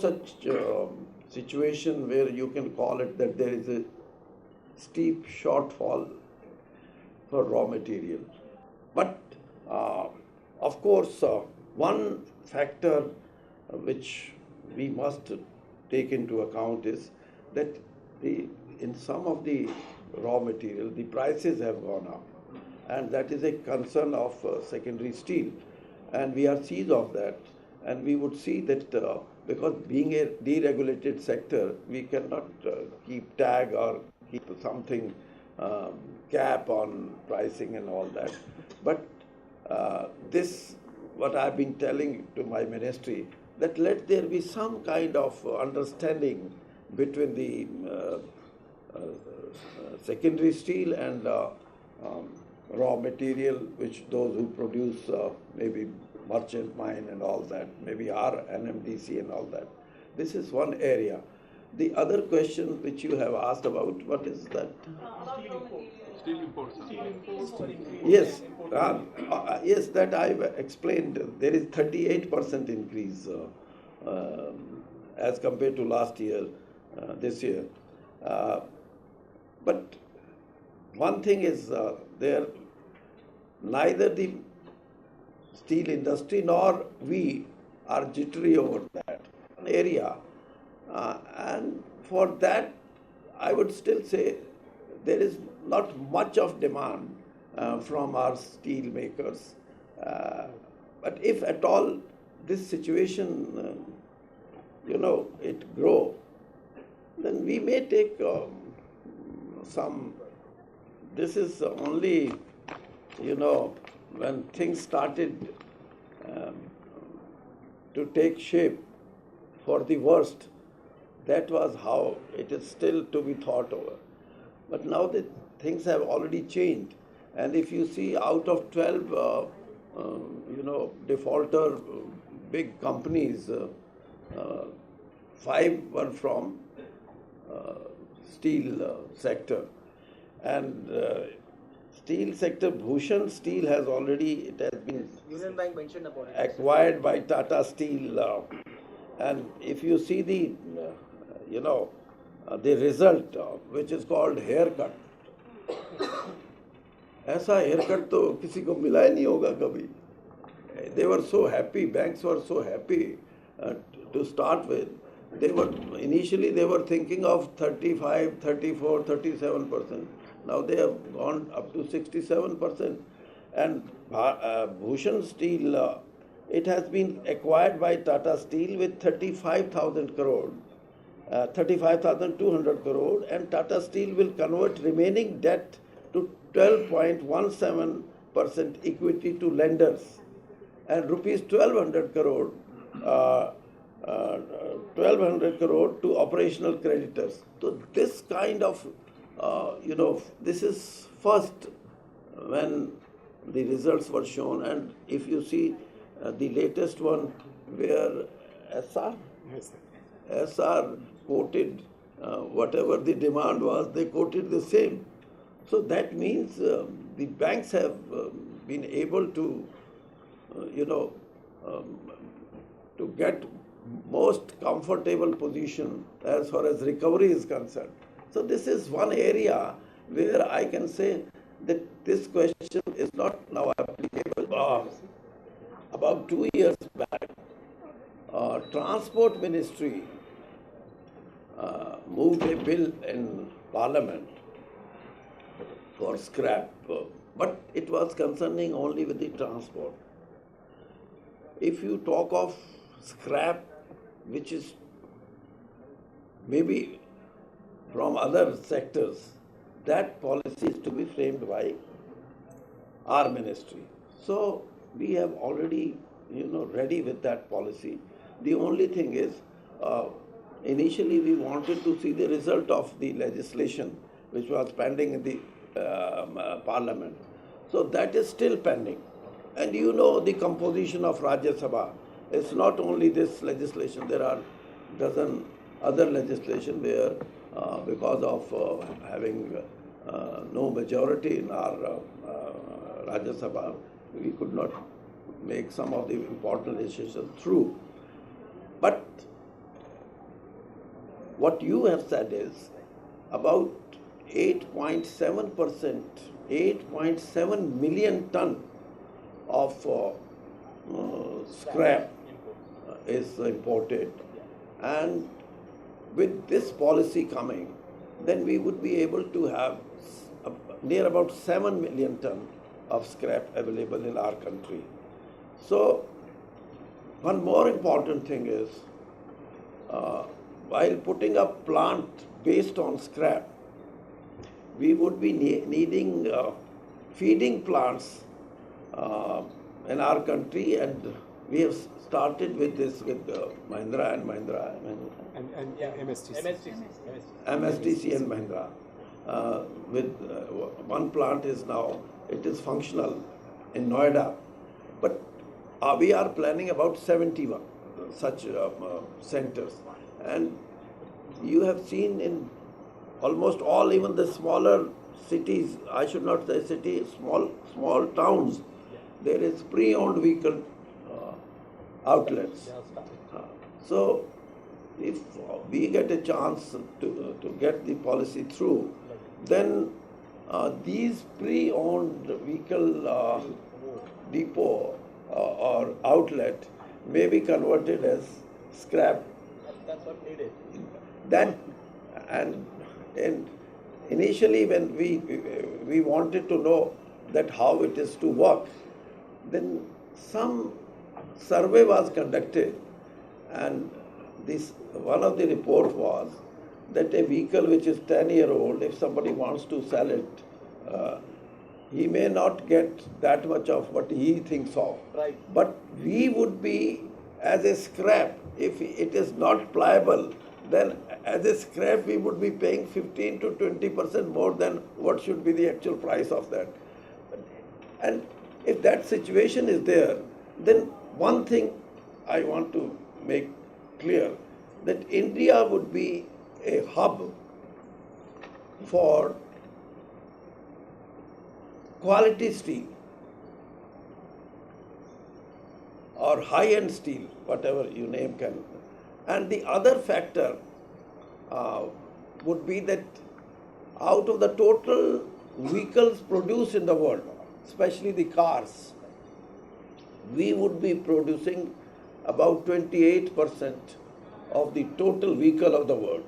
such situation where you can call it that there is a steep shortfall for raw material. But of course, one factor which we must take into account is that in some of the raw material, the prices have gone up. And that is a concern of secondary steel. And we are seized of that. And we would see that because being a deregulated sector, we cannot keep tag or keep something cap on pricing and all that. But this, what I've been telling to my ministry, that let there be some kind of understanding between the secondary steel and raw material, which those who produce maybe merchant mine and all that, maybe our NMDC and all that. This is one area. The other question which you have asked about, what is that? Steel imports. Yes, yes, that I've explained. There is 38% increase as compared to last year, this year. But one thing is there, neither the steel industry nor we are jittery over that area. And for that, I would still say there is not much of demand from our steel makers. But if at all this situation, it grow, then we may take some. This is only, when things started to take shape for the worst, that was how it is still to be thought over. But now that things have already changed, and if you see out of 12, defaulter big companies, 5 were from steel sector. And steel sector, Bhushan Steel has already, it has been Union Bank mentioned about it. Acquired by Tata Steel. And if you see the, the result, which is called haircut, ऐसा haircut तो किसी को मिला ही नहीं होगा कभी. They were so happy, banks were so happy to start with. Initially they were thinking of 35, 34, 37%. Now they have gone up to 67%. And Bhushan Steel, it has been acquired by Tata Steel with 35,000 crore, 35,200 crore, and Tata Steel will convert remaining debt to 12.17% equity to lenders and rupees 1,200 crore. 1,200 crore to operational creditors. So this kind of, this is first when the results were shown. And if you see the latest one where SR quoted whatever the demand was, they quoted the same. So that means the banks have been able to, to get most comfortable position as far as recovery is concerned. So this is one area where I can say that this question is not now applicable. About 2 years back, Transport Ministry moved a bill in Parliament for scrap, but it was concerning only with the transport. If you talk of scrap, which is maybe from other sectors, that policy is to be framed by our ministry. So we have already, ready with that policy. The only thing is, initially we wanted to see the result of the legislation which was pending in the Parliament. So that is still pending. And the composition of Rajya Sabha. It's not only this legislation, there are dozen other legislation where because of having no majority in our Rajya Sabha, we could not make some of the important legislation through. But what you have said is about 8.7%, 8.7 million ton of scrap is imported. And with this policy coming, then we would be able to have near about 7 million ton of scrap available in our country. So, one more important thing is, while putting up plant based on scrap, we would be needing feeding plants in our country, and we have started with this with Mahindra and Mahindra. And MSTC. MSTC and Mahindra. With one plant is now, it is functional in Noida, but we are planning about 71 such centers. And you have seen in almost all, even the smaller cities, I should not say cities, small towns, there is pre-owned vehicle outlets. So if we get a chance to get the policy through, then these pre-owned vehicle depot or outlet may be converted as scrap. That's what needed. That, and initially when we wanted to know that how it is to work, then some survey was conducted, and this one of the report was that a vehicle which is 10-year-old, if somebody wants to sell it, he may not get that much of what he thinks of. Right. But we would be as a scrap, if it is not pliable, then as a scrap we would be paying 15 to 20% more than what should be the actual price of that. And if that situation is there, then one thing I want to make clear, that India would be a hub for quality steel or high-end steel, whatever you name can. And the other factor would be that out of the total vehicles produced in the world, especially the cars, we would be producing about 28% of the total vehicle of the world.